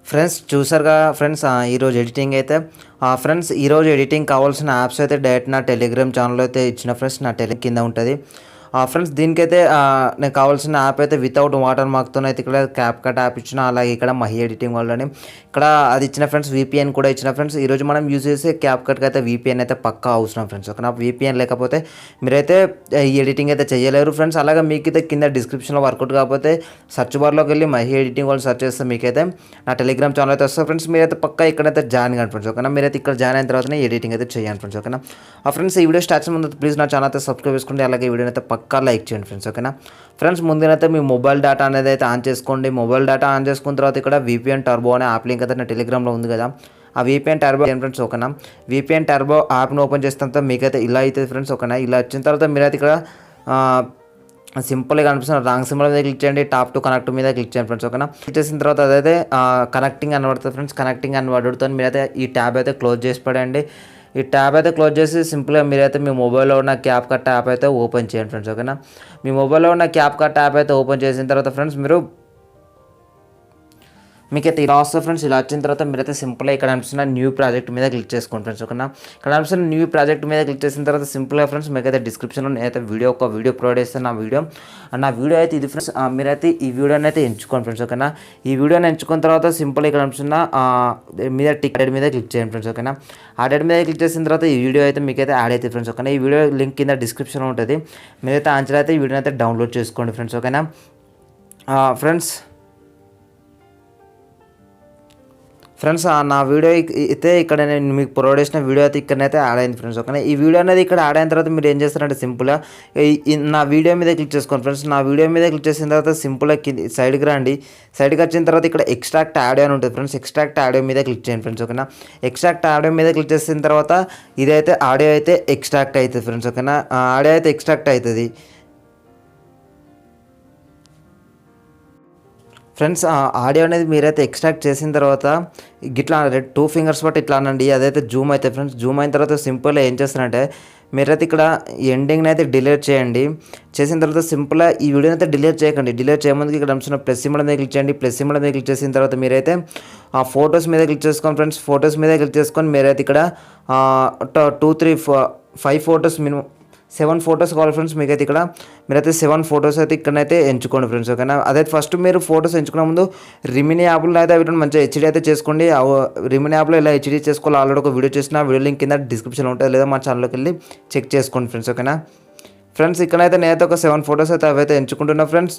Friends చూసారుగా friends ఈరోజు editing అయితే ఫ్రెండ్స్ ఈరోజు ఎడిటింగ్ కావాల్సిన యాప్స్ అయితే డైరెక్ట్ నా టెలిగ్రామ్ ఛానల్లో అయితే ఇచ్చిన ఫ్రెండ్స్ నా కింద ఉంటుంది ఫ్రెండ్స్ దీనికైతే నేను కావాల్సిన యాప్ అయితే వితౌట్ వాటర్ మార్క్తో అయితే ఇక్కడ క్యాప్కట్ యాప్ ఇచ్చిన, అలాగే ఇక్కడ మహి ఎడిటింగ్ వాళ్ళని ఇక్కడ అది ఇచ్చిన ఫ్రెండ్స్. VPN కూడా ఇచ్చిన ఫ్రెండ్స్. ఈరోజు మనం యూజ్ చేసే క్యాప్కట్కి అయితే VPN అయితే పక్కా అవసరం ఫ్రెండ్స్. ఓకేనా, VPN లేకపోతే మీరైతే ఈ ఎడిటింగ్ అయితే చేయలేరు ఫ్రెండ్స్. అలాగే మీకైతే కింద డిస్క్రిప్షన్లో వర్కౌట్ కాకపోతే సర్చ్ బార్లోకి వెళ్ళి మహి ఎడిటింగ్ వాళ్ళు సర్చ్ చేస్తే మీకైతే నా టెలిగ్రామ్ ఛానల్ అయితే వస్తుంది ఫ్రెండ్స్. మీరైతే పక్కా ఇక్కడైతే జాయిన్ కాండి ఫ్రెండ్స్. ఓకేనా, మీరైతే ఇక్కడ జాయిన్ అయిన తర్వాతనే ఎడిటింగ్ అయితే చేయండి ఫ్రెండ్స్. ఓకేనా ఫ్రెండ్స్, ఈ వీడియో స్టార్ట్ ముందు ప్లీజ్ నా ఛానల్ అయితే సబ్స్క్రైబ్ చేసుకోండి, అలాగే ఈ వీడియోని అయితే పక్కా లైక్ చేయండి ఫ్రెండ్స్. ఓకేనా ఫ్రెండ్స్, ముందునైతే మీ మొబైల్ డేటా అనేది అయితే ఆన్ చేసుకోండి. మొబైల్ డేటా ఆన్ చేసుకున్న తర్వాత ఇక్కడ VPN టర్బో అనే యాప్ లింక్ అయితే నా టెలిగ్రామ్లో ఉంది కదా, ఆ VPN టర్బో ఫ్రెండ్స్. ఓకేనా, VPN టర్బో యాప్ని ఓపెన్ చేసిన తర్వాత మీకైతే ఇలా అవుతుంది ఫ్రెండ్స్. ఓకేనా, ఇలా వచ్చిన తర్వాత మీరైతే ఇక్కడ సింపుల్గా కనిపిస్తున్న రాంగ్ సింబల్ మీద క్లిక్ చేయండి, టాప్ టు కనెక్ట్ మీద క్లిక్ చేయండి ఫ్రెండ్స్. ఓకేనా, క్లిక్ చేసిన తర్వాత అదైతే కనెక్టింగ్ అని పడుతుంది ఫ్రెండ్స్. కనెక్టింగ్ అని పడుతుంది. మీరైతే ఈ ట్యాబ్ అయితే క్లోజ్ చేసి పడండి. ఈ ట్యాబ్ అయితే క్లోజ్ చేసి సింపుల్గా మీరైతే మీ మొబైల్లో ఉన్న క్యాప్కట్ యాప్ అయితే ఓపెన్ చేయండి ఫ్రెండ్స్. ఓకేనా, మీ మొబైల్లో ఉన్న క్యాప్కట్ యాప్ అయితే ఓపెన్ చేసిన తర్వాత ఫ్రెండ్స్ మీకైతే ఇలా వస్తుంది ఫ్రెండ్స్. ఇలా వచ్చిన తర్వాత మీరైతే సింపుల్గా ఇక్కడ అనిపిస్తున్న న్యూ ప్రాజెక్ట్ మీద క్లిక్ చేసుకోండి ఫ్రెండ్స్. ఓకేనా, ఇక్కడ అనిపిస్తున్న న్యూ ప్రాజెక్ట్ మీద క్లిక్ చేసిన తర్వాత సింపుల్గా ఫ్రెండ్స్ మీకైతే డిస్క్రిప్షన్లో నేనైతే వీడియో ప్రొవైడ్ చేస్తాను. నా వీడియో అయితే ఇది ఫ్రెండ్స్. మీరైతే ఈ వీడియోని అయితే ఎంచుకోండి ఫ్రెండ్స్. ఓకేనా, ఈ వీడియోని ఎంచుకున్న తర్వాత సింపుల్గా ఇక్కడ అనిపిస్తున్న మీద టికెట్ మీద క్లిక్ చేయండి ఫ్రెండ్స్. ఓకేనా, ఆ డేట్ మీద క్లిక్ చేసిన తర్వాత ఈ వీడియో అయితే మీకైతే యాడ్ అవుతుంది ఫ్రెండ్స్. ఓకేనా, ఈ వీడియో లింక్ కింద డిస్క్రిప్షన్లో ఉంటుంది. మీరైతే ఆన్సర్ అయితే ఈ వీడియోని అయితే డౌన్లోడ్ చేసుకోండి ఫ్రెండ్స్. ఓకేనా ఫ్రెండ్స్, నా వీడియో అయితే ఇక్కడ నేను మీకు ప్రొవైడ్ చేసిన వీడియో అయితే ఇక్కడనైతే యాడ్ అయింది ఫ్రెండ్స్. ఓకేనా, ఈ వీడియో అనేది ఇక్కడ యాడ్ అయిన తర్వాత మీరు ఏం చేస్తారంటే సింపుల్గా నా వీడియో మీద క్లిక్ చేసుకోండి ఫ్రెండ్స్. నా వీడియో మీద క్లిక్ చేసిన తర్వాత సింపుల్గా సైడ్కి రండి. సైడ్కి వచ్చిన తర్వాత ఇక్కడ ఎక్స్ట్రాక్ట్ ఆడియో అని ఉంటుంది ఫ్రెండ్స్. ఎక్స్ట్రాక్ట్ ఆడియో మీద క్లిక్ చేయండి ఫ్రెండ్స్. ఓకేనా, ఎక్స్ట్రాక్ట్ ఆడియో మీద క్లిక్ చేసిన తర్వాత ఇదైతే ఆడియో అయితే ఎక్స్ట్రాక్ట్ అవుతుంది ఫ్రెండ్స్. ఓకేనా, ఆడియో అయితే ఎక్స్ట్రాక్ట్ అవుతుంది ఫ్రెండ్స్. ఆడియో అనేది మీరైతే ఎక్స్ట్రాక్ట్ చేసిన తర్వాత ఇట్లా 2 ఫింగర్స్ బట్టి ఇట్లా అనండి, అదైతే జూమ్ అవుతుంది ఫ్రెండ్స్. జూమ్ అయిన తర్వాత సింపుల్గా ఏం చేస్తారంటే మీరైతే ఇక్కడ ఎండింగ్ని అయితే డిలీట్ చేయండి. చేసిన తర్వాత సింపుల్గా ఈ వీడియోని అయితే డిలీట్ చేయకండి. డిలీట్ చేయముందుకు ఇక్కడ అంటున్న ప్లస్ సింబల్ మీద క్లిక్ చేయండి. ప్లస్ సింబల్ మీద క్లిక్ చేసిన తర్వాత మీరైతే ఆ ఫొటోస్ మీద క్లిక్ చేసుకోండి ఫ్రెండ్స్. ఫొటోస్ మీద క్లిక్ చేసుకొని మీరైతే ఇక్కడ 2, 3, 5 ఫొటోస్ మినిమం 7 ఫొటోస్ కావాలి ఫ్రెండ్స్. మీకైతే ఇక్కడ మీరైతే 7 ఫొటోస్ అయితే ఇక్కడనైతే ఎంచుకోండి ఫ్రెండ్స్. ఓకేనా, అదైతే ఫస్ట్ మీరు ఫొటోస్ ఎంచుకునే ముందు రిమినీ యాప్లో అయితే వీటిని మంచిగా HD అయితే చేసుకోండి. రిమినీ యాప్లో ఇలా HD చేసుకోవాలి. ఆల్రెడీ ఒక వీడియో చేసిన వీడియో లింక్ కింద డిస్క్రిప్షన్లో ఉంటుంది, లేదా మా ఛానల్లోకి వెళ్ళి చెక్ చేసుకోండి ఫ్రెండ్స్. ఓకేనా ఫ్రెండ్స్, ఇక్కడైతే నేనైతే ఒక 7 ఫొటోస్ అయితే అవైతే ఎంచుకుంటున్నా ఫ్రెండ్స్.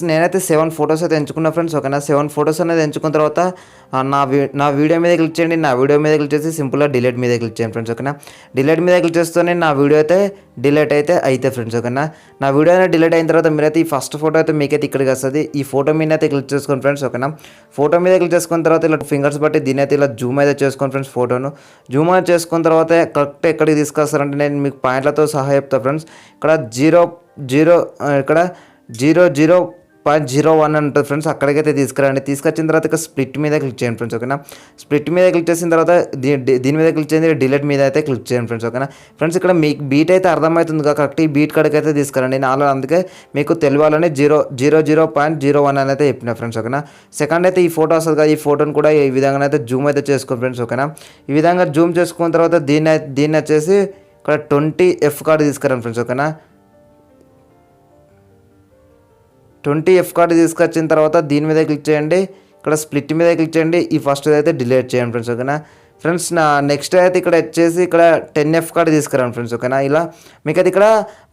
నేనైతే 7 ఫొటోస్ అయితే ఎంచుకున్నా ఫ్రెండ్స్. ఓకేనా, 7 ఫొటోస్ అనేది ఎంచుకున్న తర్వాత నా వీడియో మీద క్లిక్ చేయండి. నా వీడియో మీద క్లిక్ చేసి సింపుల్గా డిలీట్ మీద క్లిక్ చేయండి ఫ్రెండ్స్. ఓకేనా, డిలీట్ మీద క్లిక్ చేస్తేనే నా వీడియో అయితే డిలీట్ అయితే ఫ్రెండ్స్. ఓకేనా, నా వీడియో అనేది డిలీట్ అయిన తర్వాత మీరైతే ఈ ఫస్ట్ ఫోటో అయితే మీకైతే ఇక్కడికి వస్తుంది. ఈ ఫోటో మీద అయితే క్లిక్ చేసుకోండి ఫ్రెండ్స్. ఓకేనా, ఫోటో మీద క్లిక్ చేసుకున్న తర్వాత ఇలా ఫింగర్స్ బట్టి దీని అయితే ఇలా జూమ్ అయితే చేసుకోండి ఫ్రెండ్స్. ఫోటోను జూమ్ అయితే చేసుకున్న తర్వాత కరెక్ట్ ఎక్కడికి తీసుకొస్తారంటే నేను మీకు పాయింట్లతో సహా చెప్తాను ఫ్రెండ్స్. ఇక్కడ 0.01 అని ఉంటుంది ఫ్రెండ్స్. అక్కడికైతే తీసుకురండి. తీసుకొచ్చిన తర్వాత ఇక స్ప్లిట్ మీద క్లిక్ చేయండి ఫ్రెండ్స్. ఓకేనా, స్ప్లిట్ మీద క్లిక్ చేసిన తర్వాత దీని మీద క్లిక్ చేయండి. డిలీట్ మీద అయితే క్లిక్ చేయండి ఫ్రెండ్స్. ఓకేనా ఫ్రెండ్స్, ఇక్కడ మీకు బీట్ అయితే అర్థమవుతుంది కరెక్ట్. ఈ బీట్ కాడికి అయితే తీసుకురండి. నాలో అందుకే మీకు తెలియాలని 0.01 అని అయితే చెప్పిన ఫ్రెండ్స్. ఓకేనా, సెకండ్ అయితే ఈ ఫోటో వస్తుంది కదా, ఈ ఫోటోని కూడా ఈ విధంగా అయితే జూమ్ అయితే చేసుకోండి ఫ్రెండ్స్. ఓకేనా, ఈ విధంగా జూమ్ చేసుకున్న తర్వాత దీన్ని వచ్చేసి ఇక్కడ 20F కార్డు తీసుకురండి ఫ్రెండ్స్. ఓకేనా, 20F కార్డు తీసుకొచ్చిన తర్వాత దీని మీద క్లిక్ చేయండి. ఇక్కడ స్ప్లిట్ మీద క్లిక్ చేయండి. ఈ ఫస్ట్ అయితే డిలీట్ చేయండి ఫ్రెండ్స్. ఓకేనా ఫ్రెండ్స్, నా నెక్స్ట్ అయితే ఇక్కడ వచ్చేసి ఇక్కడ 10F కార్డు తీసుకురండి ఫ్రెండ్స్. ఓకేనా, ఇలా మీకైతే ఇక్కడ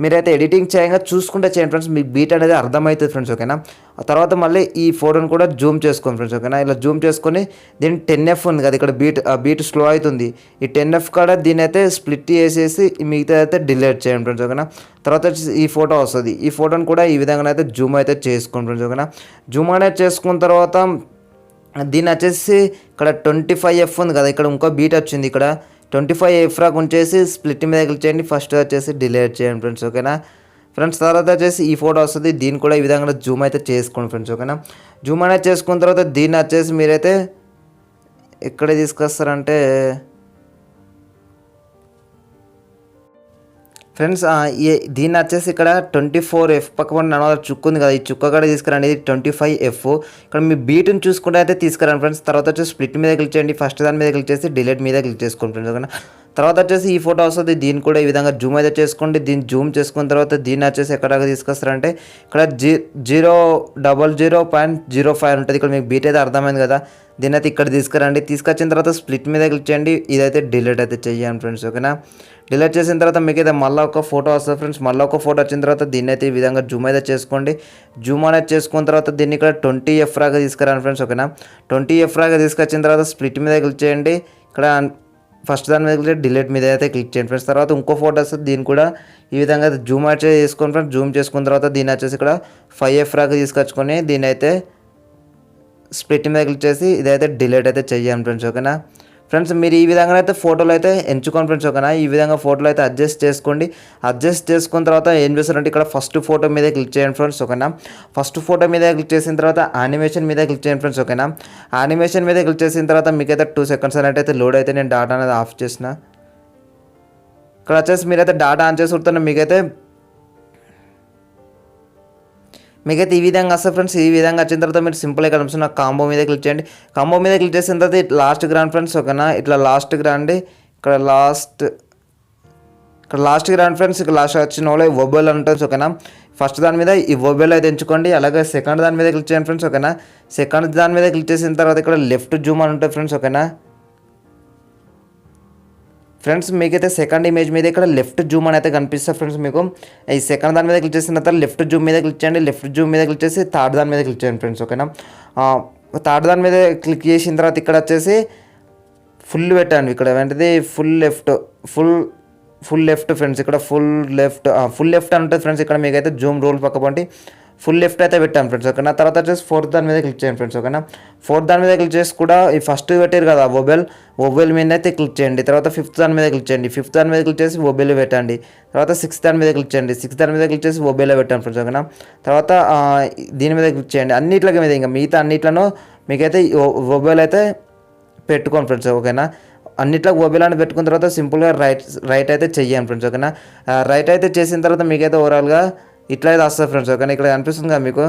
మీరైతే ఎడిటింగ్ చేయంగా చూసుకుంటే చేయండి ఫ్రెండ్స్. మీకు బీట్ అనేది అర్థమవుతుంది ఫ్రెండ్స్. ఓకేనా, ఆ తర్వాత మళ్ళీ ఈ ఫోటోని కూడా జూమ్ చేసుకోండి ఫ్రెండ్స్. ఓకేనా, ఇలా జూమ్ చేసుకొని దీని 10F ఉంది కదా, ఇక్కడ బీట్ స్లో అవుతుంది. ఈ 10F కాడ దీని అయితే స్ప్లిట్ చేసేసి మిగతా అయితే డిలీట్ చేయండి ఫ్రెండ్స్. ఓకేనా, తర్వాత వచ్చేసి ఈ ఫోటో వస్తుంది. ఈ ఫోటోని కూడా ఈ విధంగా అయితే జూమ్ అయితే చేసుకోండి ఫ్రెండ్స్. ఓకేనా, జూమ్ అనేది చేసుకున్న తర్వాత దీన్ని వచ్చేసి ఇక్కడ 25F ఉంది కదా, ఇక్కడ ఇంకో బీట్ వచ్చింది. ఇక్కడ 25F రాక్ ఉంచేసి స్ప్లిట్ మీద క్లిక్ చేయండి. ఫస్ట్ వచ్చేసి డిలీట్ చేయండి ఫ్రెండ్స్. ఓకేనా ఫ్రెండ్స్, తర్వాత వచ్చేసి ఈ ఫోటో వస్తుంది. దీన్ని కూడా ఈ విధంగా జూమ్ అయితే చేసుకోండి ఫ్రెండ్స్. ఓకేనా, జూమ్ అనేది చేసుకున్న తర్వాత దీన్ని వచ్చేసి మీరైతే ఎక్కడ తీసుకొస్తారంటే ఫ్రెండ్స్ దీన్ని వచ్చేసి ఇక్కడ 24F పక్కన నడవ చుక్కు ఉంది కదా, ఈ చుక్క కూడా తీసుకురండి. ఇది 25F. ఇక్కడ మీ బీట్ని చూసుకుంటే అయితే తీసుకురండి ఫ్రెండ్స్. తర్వాత వచ్చేసి స్ప్లిట్ మీద క్లిక్ చేయండి. ఫస్ట్ దాని మీద క్లిక్ చేసి డిలీట్ మీద క్లిక్ చేసుకోండి ఫ్రెండ్స్. ఓకేనా. తర్వాత వచ్చేసి ఈ ఫోటో వస్తుంది. దీన్ని కూడా ఈ విధంగా జూమ్ అయితే చేసుకోండి. దీన్ని జూమ్ చేసుకున్న తర్వాత దీన్ని వచ్చేసి ఎక్కడికి తీసుకొస్తారంటే ఇక్కడ 0.05 ఉంటుంది. ఇక్కడ మీకు బీట్ అయితే అర్థమైంది కదా. దీని అయితే ఇక్కడ తీసుకురండి. తీసుకొచ్చిన తర్వాత స్ప్లిట్ మీద క్లిక్ చేయండి. ఇదైతే డిలీట్ అయితే చేయండి ఫ్రెండ్స్. ఓకేనా. డిలీట్ చేసిన తర్వాత మీకు అయితే మళ్ళీ ఒక ఫోటో వస్తుంది ఫ్రెండ్స్. మళ్ళీ ఒక ఫోటో వచ్చిన తర్వాత దీన్ని అయితే ఈ విధంగా జూమ్ అయితే చేసుకోండి. జూమ్ అనేది చేసుకున్న తర్వాత దీన్ని ఇక్కడ 20F రాగా తీసుకురండి ఫ్రెండ్స్. ఓకేనా. 20F రాగా తీసుకొచ్చిన తర్వాత స్ప్లిట్ మీద క్లిక్ చేయండి. ఇక్కడ ఫస్ట్ దాని మీద క్లిక్ డిలీట్ మీద అయితే క్లిక్ చేయండి ఫ్రెండ్స్. తర్వాత ఇంకో ఫోటో వస్తుంది. దీన్ని కూడా ఈ విధంగా జూమ్ అయితే చేసుకోండి ఫ్రెండ్స్. జూమ్ చేసుకున్న తర్వాత దీన్ని వచ్చేసి ఇక్కడ 5F రాగా తీసుకొచ్చుకొని దీన్ని అయితే స్ప్లిట్ మీద క్లిక్ చేసి ఇదైతే డిలీట్ అయితే చెయ్యాలి ఫ్రెండ్స్. ఓకేనా. ఫ్రెండ్స్ మీరు ఈ విధంగా అయితే ఫోటోలు అయితే ఎంచుకోండి ఫ్రెండ్స్. ఓకేనా. ఈ విధంగా ఫోటోలు అయితే అడ్జస్ట్ చేసుకోండి. అడ్జస్ట్ చేసుకున్న తర్వాత ఏం చేస్తారంటే ఇక్కడ ఫస్ట్ ఫోటో మీద క్లిక్ చేయండి ఫ్రెండ్స్. ఓకేనా. ఫస్ట్ ఫోటో మీద క్లిక్ చేసిన తర్వాత యానిమేషన్ మీద క్లిక్ చేయండి ఫ్రెండ్స్. ఓకేనా. యానిమేషన్ మీద క్లిక్ చేసిన తర్వాత మీకైతే 2 సెకండ్స్ అయితే లోడ్ అయితే నేను డాటా అనేది ఆఫ్ చేసిన. ఇక్కడ వచ్చేసి మీరైతే డాటా ఆన్ చేసి ఉంటున్నా మీకైతే ఈ విధంగా వస్తుంది ఫ్రెండ్స్. ఈ విధంగా వచ్చిన తర్వాత మీరు సింపుల్గా ఇక్కడ కనిపిస్తున్న కాంబో మీద క్లిక్ చేయండి. కాంబో మీద క్లిక్ చేసిన తర్వాత లాస్ట్కి రాండి ఫ్రెండ్స్. ఓకేనా. ఇట్లా లాస్ట్కి రండి. ఇక్కడ లాస్ట్కి రాండి ఫ్రెండ్స్. ఇక్కడ లాస్ట్ వచ్చిన వాళ్ళు మొబైల్ ఉంటుంది. ఓకేనా. ఫస్ట్ దాని మీద ఈ మొబైల్ అయితే ఎంచుకోండి. అలాగే సెకండ్ దాని మీద క్లిక్ చేయండి ఫ్రెండ్స్. ఓకేనా. సెకండ్ దాని మీద క్లిక్ చేసిన తర్వాత ఇక్కడ లెఫ్ట్ జూమ్ అని ఉంటుంది ఫ్రెండ్స్. ఓకేనా. ఫ్రెండ్స్ మీకైతే సెకండ్ ఇమేజ్ మీద ఇక్కడ లెఫ్ట్ జూమ్ అని అయితే కనిపిస్తుంది ఫ్రెండ్స్. మీకు ఈ సెకండ్ దాని మీద క్లిక్ చేసిన తర్వాత లెఫ్ట్ జూమ్ మీద క్లిక్ చేయండి. లెఫ్ట్ జూమ్ మీద క్లిక్ చేసి థర్డ్ దాని మీద క్లిక్ చేయండి ఫ్రెండ్స్. ఓకేనా. థర్డ్ దాని మీద క్లిక్ చేసిన తర్వాత ఇక్కడ వచ్చేసి ఫుల్ పెట్టండి. ఇక్కడ ఏంటిది ఫుల్ లెఫ్ట్ ఫ్రెండ్స్. ఇక్కడ ఫుల్ లెఫ్ట్ అని ఉంటుంది ఫ్రెండ్స్. ఇక్కడ మీకైతే జూమ్ రూల్ పక్కపండి ఫుల్ లెఫ్ట్ అయితే పెట్టాను ఫ్రెండ్స్. ఓకేనా. తర్వాత వచ్చేసి ఫోర్త్ దాని మీద క్లిక్ చేయండి ఫ్రెండ్స్. ఓకేనా. ఫోర్త్ దాని మీద క్లిక్ చేసి కూడా ఈ ఫస్ట్ పెట్టారు కదా మొబైల్ మీద అయితే క్లిక్ చేయండి. తర్వాత ఫిఫ్త్ దాని మీద క్లిక్ చేయండి. ఫిఫ్త్ దాని మీద క్లిక్ చేసి మొబైల్ పెట్టండి. తర్వాత సిక్స్త్ దాని మీద క్లిక్ చేయండి. సిక్స్త్ దాని మీద క్లిక్ చేసి మొబైల్లో పెట్టండి ఫ్రెండ్స్. ఓకేనా. తర్వాత దీని మీద క్లిక్ చేయండి. అన్నిట్లకి మీద ఇంకా మిగతా అన్నిట్లను మీకైతే మొబైల్ అయితే పెట్టుకోండి ఫ్రెండ్స్. ఓకేనా. అన్నిట్లో మొబైల్ అని పెట్టుకున్న తర్వాత సింపుల్గా రైట్ అయితే చెయ్యండి ఫ్రెండ్స్. ఓకేనా. రైట్ అయితే చేసిన తర్వాత మీకైతే ఓవరాల్గా ఇట్లా అయితే వస్తుంది ఫ్రెండ్స్. ఓకేనా. ఇక్కడ కనిపిస్తుంది కదా మీకు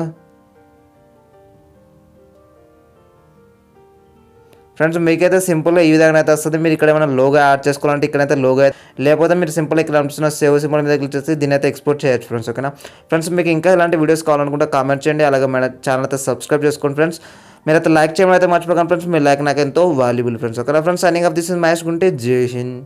ఫ్రెండ్స్. మీకైతే సింపుల్గా ఈ విధంగా అయితే వస్తుంది. మీరు ఇక్కడ ఏమైనా లోగో యాడ్ చేసుకోవాలంటే ఇక్కడైతే లోగో లేకపోతే మీరు సింపుల్గా ఇక్కడ కనిపిస్తున్న సేవ్ సింపుల్ మీద క్లిక్ చేసి దీన్ని అయితే ఎక్స్పోర్ట్ చేయొచ్చు ఫ్రెండ్స్. ఓకేనా. ఫ్రెండ్స్ మీకు ఇంకా ఇలాంటి వీడియోస్ కావాలనుకుంటే కామెంట్ చేయండి. అలాగే మన ఛానల్ అయితే సబ్స్క్రైబ్ చేసుకోండి ఫ్రెండ్స్. మీరైతే లైక్ చేయడం అయితే మర్చిపోకండి ఫ్రెండ్స్. మీ లైక్ నాకు ఎంతో వాల్యుబుల్ ఫ్రెండ్స్. ఓకేనా friends. Signing off this is Mahesh గుంటే జై హింద్.